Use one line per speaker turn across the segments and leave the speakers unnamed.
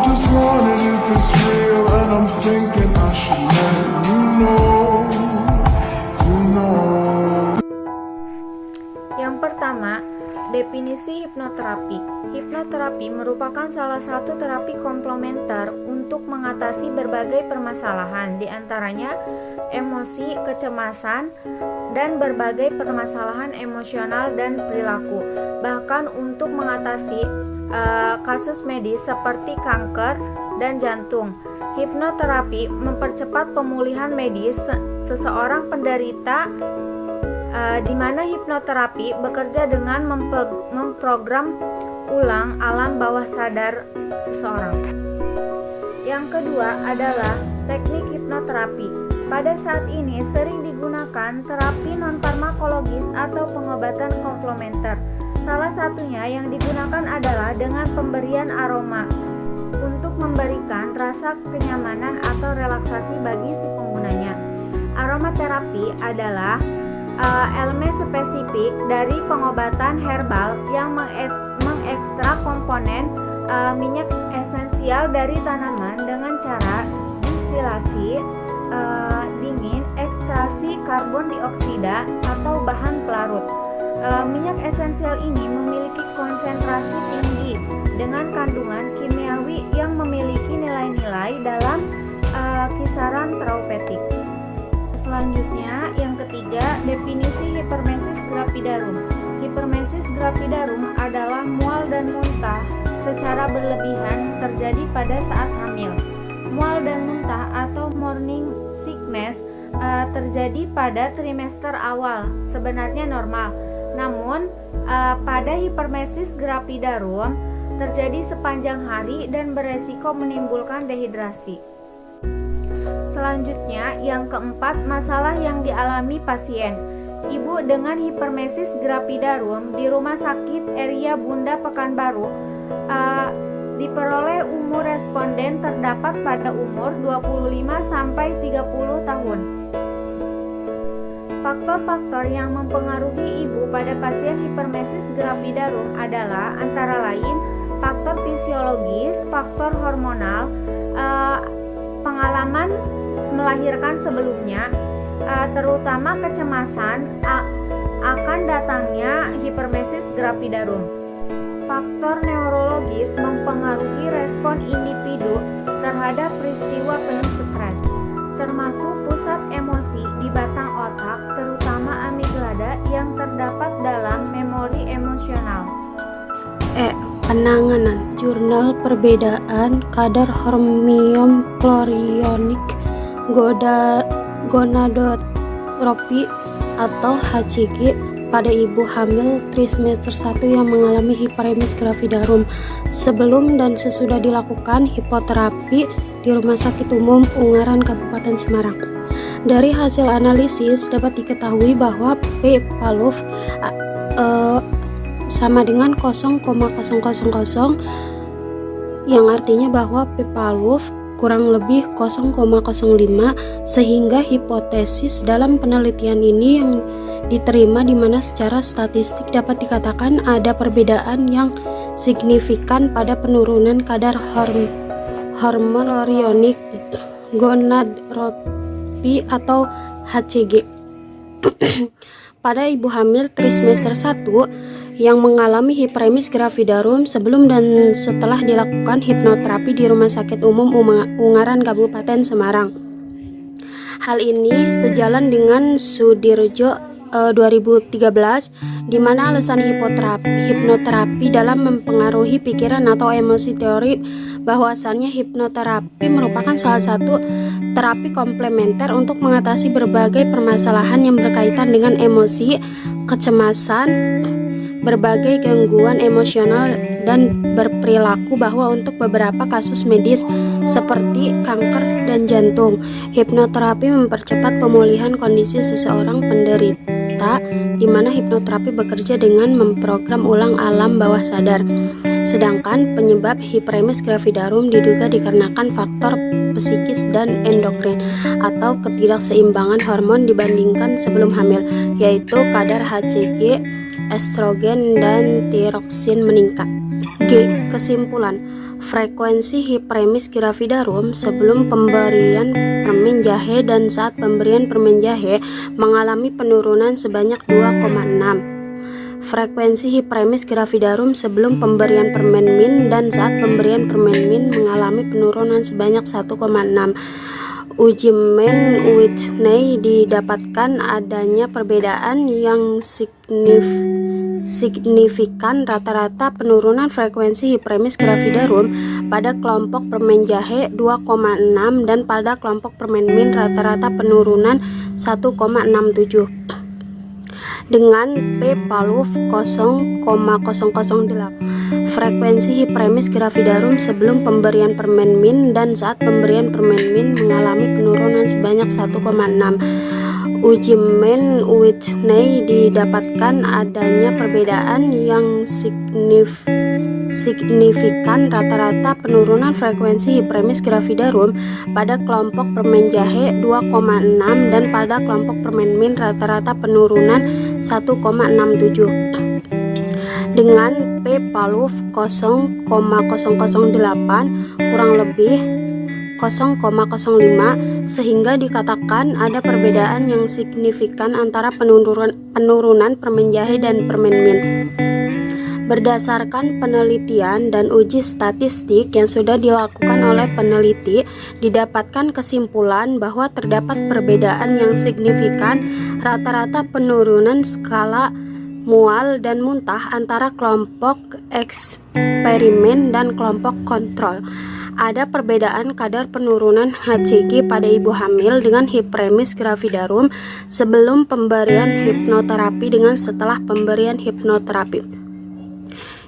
just wonder if it's real, and I'm thinking I should let you know, you know.
Yang pertama, definisi hipnoterapi. Hipnoterapi merupakan salah satu terapi komplementer untuk mengatasi berbagai permasalahan, diantaranya emosi, kecemasan, dan berbagai permasalahan emosional dan perilaku. Bahkan untuk mengatasi kasus medis seperti kanker dan jantung. Hipnoterapi mempercepat pemulihan medis seseorang penderita, di mana hipnoterapi bekerja dengan memprogram ulang alam bawah sadar seseorang. Yang kedua adalah teknik hipnoterapi. Pada saat ini sering digunakan terapi non-farmakologis atau pengobatan komplementer. Salah satunya yang digunakan adalah dengan pemberian aroma untuk memberikan rasa kenyamanan atau relaksasi bagi si penggunanya. Aromaterapi adalah elemen spesifik dari pengobatan herbal yang mengekstrak komponen minyak esensial dari tanaman dengan cara distilasi, dingin, ekstraksi karbon dioksida atau bahan pelarut. Minyak esensial ini memiliki konsentrasi tinggi dengan kandungan kimiawi yang memiliki nilai-nilai dalam kisaran terapeutik. Selanjutnya, yang ketiga, definisi hipermesis gravidarum. Hipermesis gravidarum adalah mual dan muntah secara berlebihan terjadi pada saat hamil. Mual dan muntah atau morning sickness terjadi pada trimester awal, sebenarnya normal. Namun, pada hipermesis gravidarum terjadi sepanjang hari dan beresiko menimbulkan dehidrasi. Selanjutnya, yang keempat, masalah yang dialami pasien. Ibu dengan hipermesis gravidarum di Rumah Sakit Eria Bunda Pekanbaru diperoleh umur responden terdapat pada umur 25 sampai 30 tahun. Faktor-faktor yang mempengaruhi ibu pada pasien hipermesis gravidarum adalah antara lain faktor fisiologis, faktor hormonal, pengalaman melahirkan sebelumnya, terutama kecemasan akan datangnya hipermesis gravidarum. Faktor neurologis mempengaruhi respon individu terhadap peristiwa penuh stres, termasuk pusat emosi di batang otak, terutama amigdala yang terdapat dalam memori emosional.
Penanganan. Jurnal Perbedaan Kadar Hormon Klorionik Gonadotropi atau HCG pada ibu hamil trimester 1 yang mengalami hiperemesis gravidarum sebelum dan sesudah dilakukan hipoterapi di Rumah Sakit Umum Ungaran Kabupaten Semarang. Dari hasil analisis dapat diketahui bahwa P Paluf sama dengan 0,000, yang artinya bahwa P Paluf kurang lebih 0,05, sehingga hipotesis dalam penelitian ini yang diterima di mana secara statistik dapat dikatakan ada perbedaan yang signifikan pada penurunan kadar hormon klorionik gonadotropi atau HCG pada ibu hamil trimester 1 yang mengalami hiperemesis gravidarum sebelum dan setelah dilakukan hipnoterapi di Rumah Sakit Umum Ungaran Kabupaten Semarang. Hal ini sejalan dengan Sudirjo 2013, di mana alasan hipnoterapi dalam mempengaruhi pikiran atau emosi, teori bahwasannya hipnoterapi merupakan salah satu terapi komplementer untuk mengatasi berbagai permasalahan yang berkaitan dengan emosi, kecemasan, berbagai gangguan emosional dan berperilaku, bahwa untuk beberapa kasus medis seperti kanker dan jantung, hipnoterapi mempercepat pemulihan kondisi seseorang penderita, di mana hipnoterapi bekerja dengan memprogram ulang alam bawah sadar. Sedangkan penyebab hiperemesis gravidarum diduga dikarenakan faktor psikis dan endokrin atau ketidakseimbangan hormon dibandingkan sebelum hamil, yaitu kadar HCG, estrogen, dan tiroksin meningkat. G. Kesimpulan, Frekuensi hiperemis gravidarum sebelum pemberian permen jahe dan saat pemberian permen jahe mengalami penurunan sebanyak 2,6. Frekuensi hiperemis gravidarum sebelum pemberian permen min dan saat pemberian permen min mengalami penurunan sebanyak 1,6. Uji Mann-Whitney didapatkan adanya perbedaan yang signifikan rata-rata penurunan frekuensi hiperemis gravidarum pada kelompok permen jahe 2,6 dan pada kelompok permen min rata-rata penurunan 1,67. Dengan P Paluf 0,008. Frekuensi hiperemis gravidarum sebelum pemberian permen min dan saat pemberian permen min mengalami penurunan sebanyak 1,6. Uji Mann-Whitney didapatkan adanya perbedaan yang signifikan rata-rata penurunan frekuensi hiperemis gravidarum pada kelompok permen jahe 2,6 dan pada kelompok permen min rata-rata penurunan 1,67. Dengan P Paluf 0,008 kurang lebih 0,05 sehingga dikatakan ada perbedaan yang signifikan antara penurunan permen jahe dan permen min. Berdasarkan penelitian dan uji statistik yang sudah dilakukan oleh peneliti, didapatkan kesimpulan bahwa terdapat perbedaan yang signifikan rata-rata penurunan skala mual dan muntah antara kelompok eksperimen dan kelompok kontrol. Ada perbedaan kadar penurunan HCG pada ibu hamil dengan hiperemis gravidarum sebelum pemberian hipnoterapi dengan setelah pemberian hipnoterapi.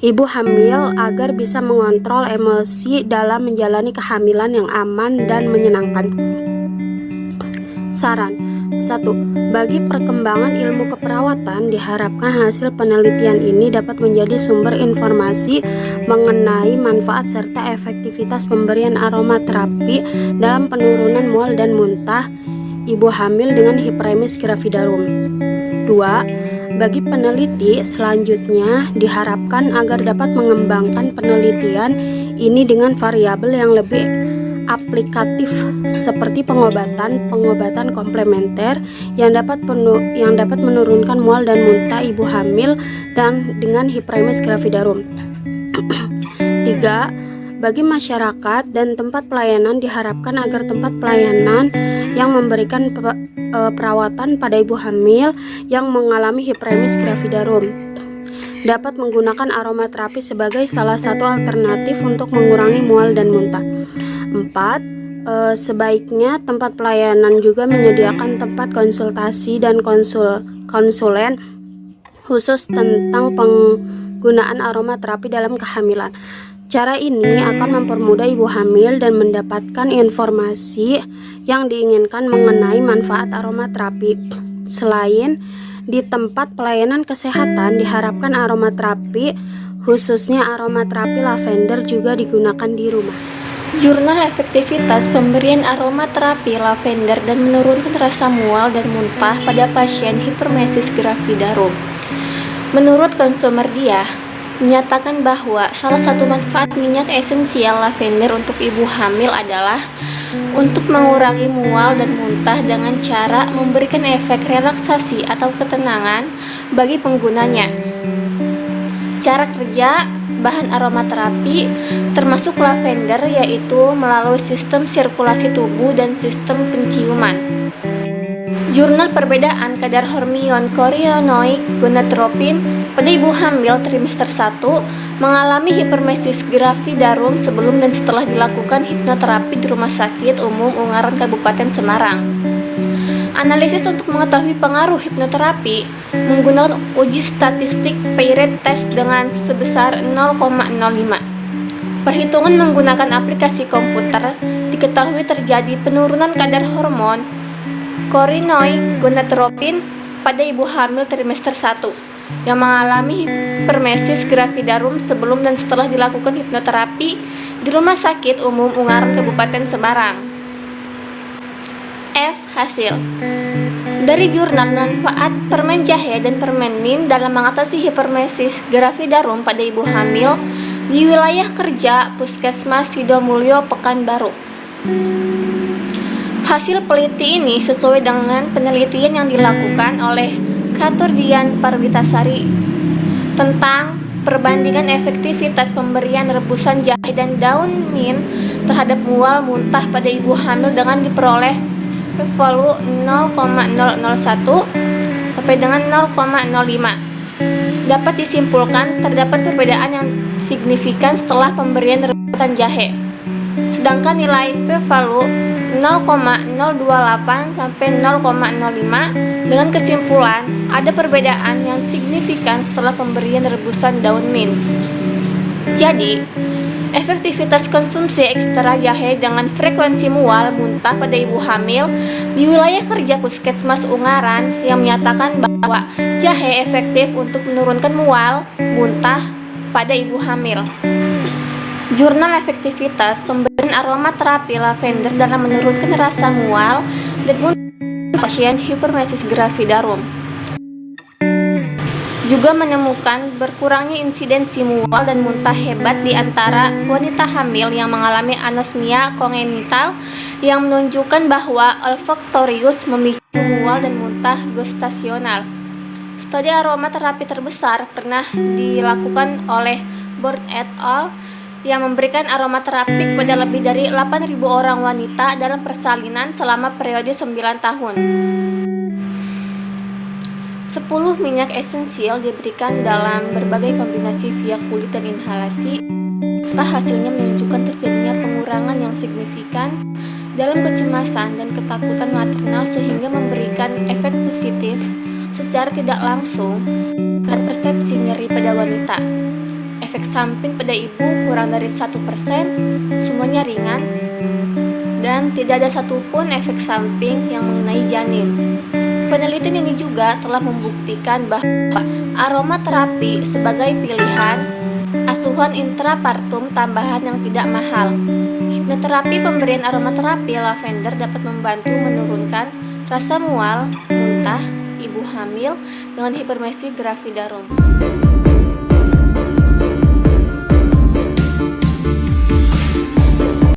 Ibu hamil agar bisa mengontrol emosi dalam menjalani kehamilan yang aman dan menyenangkan. Saran 1. Bagi perkembangan ilmu keperawatan, diharapkan hasil penelitian ini dapat menjadi sumber informasi mengenai manfaat serta efektivitas pemberian aromaterapi dalam penurunan mual dan muntah ibu hamil dengan hiperemis gravidarum. 2. Bagi peneliti selanjutnya diharapkan agar dapat mengembangkan penelitian ini dengan variabel yang lebih aplikatif seperti pengobatan komplementer yang dapat menurunkan mual dan muntah ibu hamil dan dengan hiperemis gravidarum. 3. Bagi masyarakat dan tempat pelayanan diharapkan agar tempat pelayanan yang memberikan perawatan pada ibu hamil yang mengalami hiperemis gravidarum dapat menggunakan aromaterapi sebagai salah satu alternatif untuk mengurangi mual dan muntah. 4. Sebaiknya tempat pelayanan juga menyediakan tempat konsultasi dan konsulen khusus tentang penggunaan aromaterapi dalam kehamilan. Cara ini akan mempermudah ibu hamil dan mendapatkan informasi yang diinginkan mengenai manfaat aromaterapi. Selain di tempat pelayanan kesehatan, diharapkan aromaterapi, khususnya aromaterapi lavender juga digunakan di rumah.
Jurnal efektivitas pemberian aromaterapi lavender dan menurunkan rasa mual dan muntah pada pasien hiperemesis gravidarum. Menurut konsumer dia, menyatakan bahwa salah satu manfaat minyak esensial lavender untuk ibu hamil adalah untuk mengurangi mual dan muntah dengan cara memberikan efek relaksasi atau ketenangan bagi penggunanya. Cara kerja bahan aromaterapi termasuk lavender yaitu melalui sistem sirkulasi tubuh dan sistem penciuman. Jurnal perbedaan kadar hormon chorionic gonadotropin pada ibu hamil trimester 1 mengalami hiperemesis gravidarum sebelum dan setelah dilakukan hipnoterapi di Rumah Sakit Umum Ungaran Kabupaten Semarang. Analisis untuk mengetahui pengaruh hipnoterapi menggunakan uji statistik Paired test dengan sebesar 0,05. Perhitungan menggunakan aplikasi komputer diketahui terjadi penurunan kadar hormon chorionic gonadotropin pada ibu hamil trimester 1 yang mengalami hiperemesis gravidarum sebelum dan setelah dilakukan hipnoterapi di Rumah Sakit Umum Ungaran Kabupaten Semarang. Hasil dari jurnal manfaat permen jahe dan permen min dalam mengatasi hiperemesis gravidarum pada ibu hamil di wilayah kerja Puskesmas Sidomulyo, Pekanbaru. Hasil peneliti ini sesuai dengan penelitian yang dilakukan oleh Katurdian Parwitasari tentang perbandingan efektivitas pemberian rebusan jahe dan daun mint terhadap mual muntah pada ibu hamil dengan diperoleh p-value 0,001 sampai dengan 0,05. Dapat disimpulkan terdapat perbedaan yang signifikan setelah pemberian rebusan jahe. Sedangkan nilai p-value 0,028 sampai 0,05 dengan kesimpulan ada perbedaan yang signifikan setelah pemberian rebusan daun mint. Jadi, efektivitas konsumsi ekstra jahe dengan frekuensi mual muntah pada ibu hamil di wilayah kerja Puskesmas Ungaran yang menyatakan bahwa jahe efektif untuk menurunkan mual muntah pada ibu hamil. Jurnal efektivitas pemberian aromaterapi lavender dalam menurunkan rasa mual dan muntah pasien hipermesis gravidarum juga menemukan berkurangnya insidensi mual dan muntah hebat di antara wanita hamil yang mengalami anosmia kongenital yang menunjukkan bahwa olfaktorius memicu mual dan muntah gestasional. Studi aromaterapi terbesar pernah dilakukan oleh Bird et al. Yang memberikan aromaterapi kepada lebih dari 8.000 orang wanita dalam persalinan selama periode 9 tahun. 10 minyak esensial diberikan dalam berbagai kombinasi via kulit dan inhalasi. Hasilnya menunjukkan terjadinya pengurangan yang signifikan dalam kecemasan dan ketakutan maternal sehingga memberikan efek positif secara tidak langsung dan persepsi nyeri pada wanita. Efek samping pada ibu kurang dari 1%, semuanya ringan, dan tidak ada satupun efek samping yang mengenai janin. Penelitian ini juga telah membuktikan bahwa aromaterapi sebagai pilihan asuhan intrapartum tambahan yang tidak mahal. Hipnoterapi pemberian aromaterapi lavender dapat membantu menurunkan rasa mual, muntah, ibu hamil dengan hipermesis gravidarum.